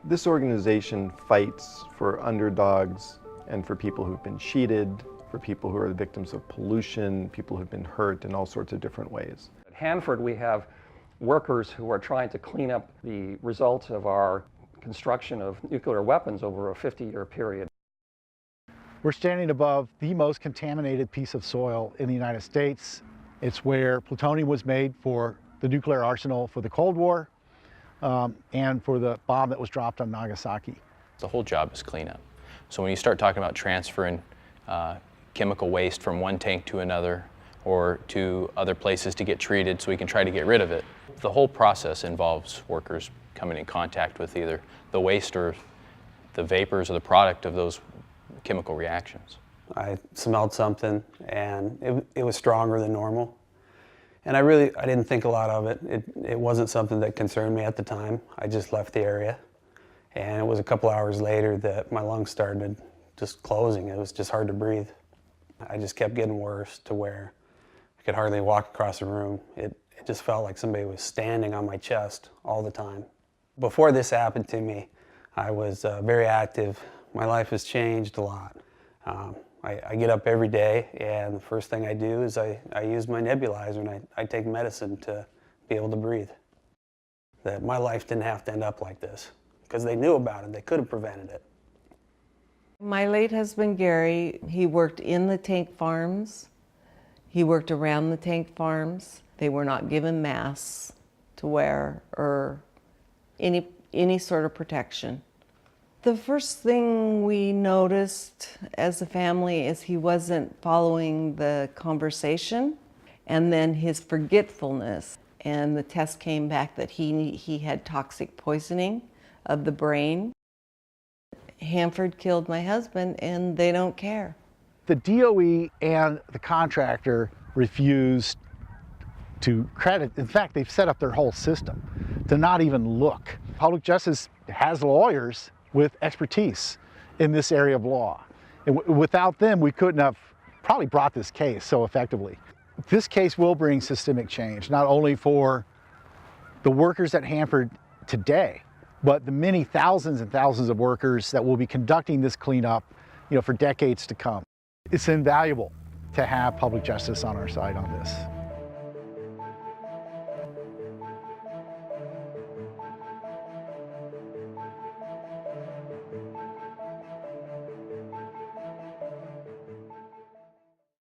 This organization fights for underdogs and for people who've been cheated, for people who are the victims of pollution, people who've been hurt in all sorts of different ways. At Hanford, we have workers who are trying to clean up the results of our construction of nuclear weapons over a 50-year period. We're standing above the most contaminated piece of soil in the United States. It's where plutonium was made for the nuclear arsenal for the Cold War and for the bomb that was dropped on Nagasaki. The whole job is cleanup. So when you start talking about transferring chemical waste from one tank to another or to other places to get treated so we can try to get rid of it, the whole process involves workers coming in contact with either the waste or the vapors or the product of those chemical reactions. I smelled something and it was stronger than normal. And I didn't think a lot of it. It wasn't something that concerned me at the time. I just left the area. And it was a couple hours later that my lungs started just closing. It was just hard to breathe. I just kept getting worse to where I could hardly walk across the room. It just felt like somebody was standing on my chest all the time. Before this happened to me, I was very active. My life has changed a lot. I get up every day, and the first thing I do is I use my nebulizer and I take medicine to be able to breathe. That my life didn't have to end up like this, because they knew about it. They could have prevented it. My late husband, Gary, he worked in the tank farms. He worked around the tank farms. They were not given masks to wear or any sort of protection. The first thing we noticed as a family is he wasn't following the conversation, and then his forgetfulness. And the test came back that he had toxic poisoning of the brain. Hanford killed my husband, and they don't care. The DOE and the contractor refused to credit. In fact, they've set up their whole system to not even look. Public justice has lawyers with expertise in this area of law. And without them, we couldn't have probably brought this case so effectively. This case will bring systemic change, not only for the workers at Hanford today, but the many thousands and thousands of workers that will be conducting this cleanup, for decades to come. It's invaluable to have public justice on our side on this.